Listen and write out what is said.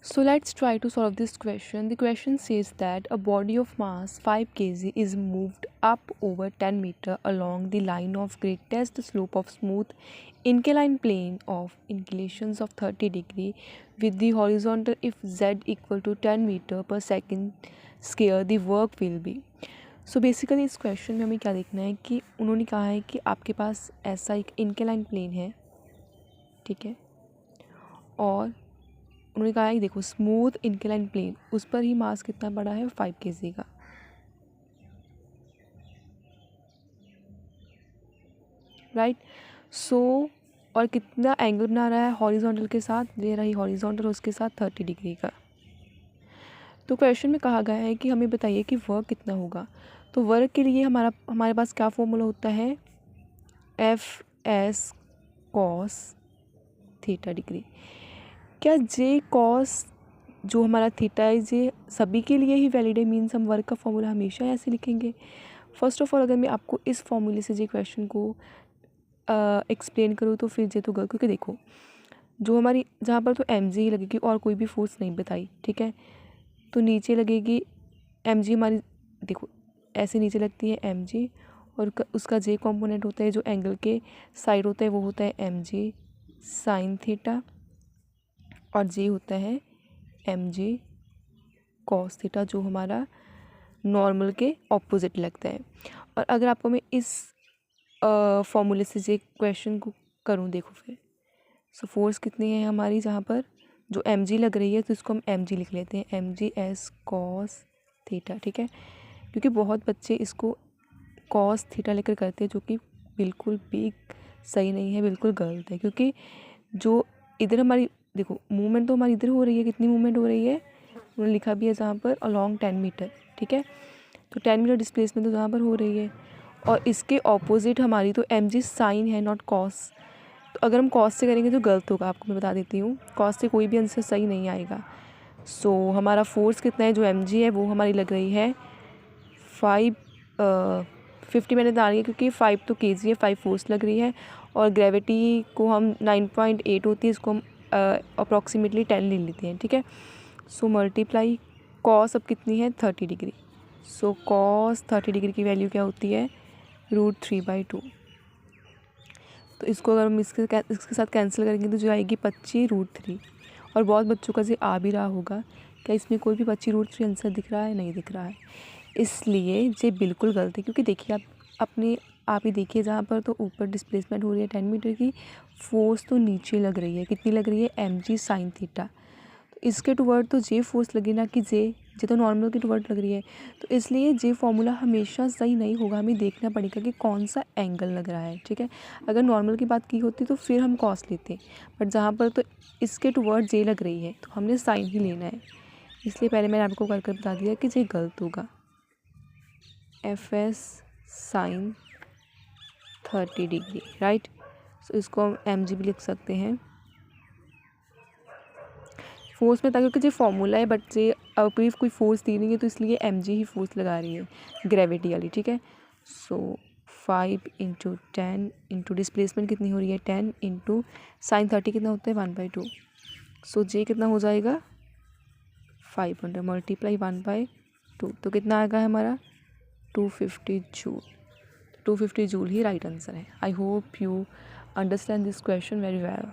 So let's try to solve this question. The question says that a body of mass 5 kg is moved up over 10 meter along the line of greatest slope of smooth inclined plane of inclinations of 30 degree with the horizontal if z equal to 10 meter per second square the work will be. So basically इस question में हमें क्या देखना है कि उन्होंने कहा है कि आपके पास ऐसा एक इंक्लाइन प्लेन है, ठीक है, और उन्होंने कहा है कि देखो स्मूथ इंक्लाइन प्लेन, उस पर ही मास कितना बड़ा है 5 kg का, राइट. सो और कितना एंगल बना रहा है हॉरिजॉन्टल के साथ, दे रही हॉरिजॉन्टल उसके साथ 30 डिग्री का. तो क्वेश्चन में कहा गया है कि हमें बताइए कि वर्क कितना होगा. तो वर्क के लिए हमारे पास क्या फॉर्मूला होता है, F S cos theta degree. क्या जे कॉस जो हमारा थीटा है ये सभी के लिए ही वैलिड है, मीन्स हम वर्क का फॉर्मूला हमेशा ऐसे लिखेंगे. फर्स्ट ऑफ ऑल अगर मैं आपको इस फॉर्मूले से जे क्वेश्चन को एक्सप्लेन करूँ तो फिर जे तो गलत, क्योंकि देखो जो हमारी जहाँ पर तो एम जी लगेगी और कोई भी फोर्स नहीं बताई, ठीक है. तो नीचे लगेगी एम जी हमारी, देखो ऐसे नीचे लगती है एम जी और उसका जे कॉम्पोनेंट होता है जो एंगल के साइड होता है वो होता है एम जी साइन थीटा और जे होता है एम जी कॉस थीटा जो हमारा नॉर्मल के ऑपोजिट लगता है. और अगर आपको मैं इस फॉर्मूले से जे क्वेश्चन को करूँ, देखो फिर सो फोर्स कितनी है हमारी, जहाँ पर जो एम जी लग रही है तो इसको हम एम जी लिख लेते हैं, m g s cos theta, ठीक है. क्योंकि बहुत बच्चे इसको कॉस थीटा लेकर करते हैं जो कि बिल्कुल भी सही नहीं है, बिल्कुल गलत है. क्योंकि जो इधर हमारी देखो मूवमेंट तो हमारी इधर हो रही है, कितनी मूवमेंट हो रही है उन्होंने लिखा भी है जहाँ पर अलॉन्ग 10 मीटर, ठीक है. तो 10 मीटर डिस्प्लेसमेंट तो जहाँ पर हो रही है और इसके ऑपोजिट हमारी तो एम जी साइन है नॉट कॉस. तो अगर हम कॉस से करेंगे तो गलत होगा, आपको मैं बता देती हूँ, कॉस से कोई भी आंसर सही नहीं आएगा. सो हमारा फोर्स कितना है जो एम जी है वो हमारी लग रही है 50 मैंने बता रही है क्योंकि 5 तो के जी है, 5 फोर्स लग रही है और ग्रेविटी को हम 9.8 होती है, इसको हम अप्रॉक्सीमेटली 10 ले लेते हैं, ठीक है. सो मल्टीप्लाई कॉस अब कितनी है 30 डिग्री. सो कॉस 30 डिग्री की वैल्यू क्या होती है √3/2. तो इसको अगर हम इसके साथ कैंसिल करेंगे तो जो आएगी 25√3. और बहुत बच्चों का जो आ भी रहा होगा, क्या इसमें कोई भी 25√3 आंसर दिख रहा है, नहीं दिख रहा है, इसलिए ये बिल्कुल गलत है. क्योंकि देखिए आप ही देखिए जहाँ पर तो ऊपर डिस्प्लेसमेंट हो रही है 10 मीटर की, फोर्स तो नीचे लग रही है, कितनी लग रही है एम जी साइन थीटा. तो इसके टुवर्ड तो जे फोर्स लगी ना कि जे तो नॉर्मल के टुवर्ड लग रही है. तो इसलिए जे फॉर्मूला हमेशा सही नहीं होगा, हमें देखना पड़ेगा कि कौन सा एंगल लग रहा है, ठीक है. अगर नॉर्मल की बात की होती तो फिर हम कॉस लेते, बट जहाँ पर तो इसके टुवर्ड जे लग रही है तो हमने साइन ही लेना है. इसलिए पहले मैंने आपको कर बता दिया कि जे गलत होगा, F S sine 30 degree, right. So इसको हम एम जी भी लिख सकते हैं. फोर्स में था क्योंकि जो फॉर्मूला है, बट जे अभी कोई फोर्स दी नहीं है तो इसलिए एम जी ही फोर्स लगा रही है ग्रेविटी वाली, ठीक है. सो 5 × 10 इंटू डिस्प्लेसमेंट कितनी हो रही है 10 इंटू साइन 30 कितना होता है 1/2. सो जे कितना हो जाएगा 500 मल्टीप्लाई 1/2 तो कितना आएगा हमारा 250 जूल. 250 जूल ही राइट आंसर है. I hope you understand this question very well.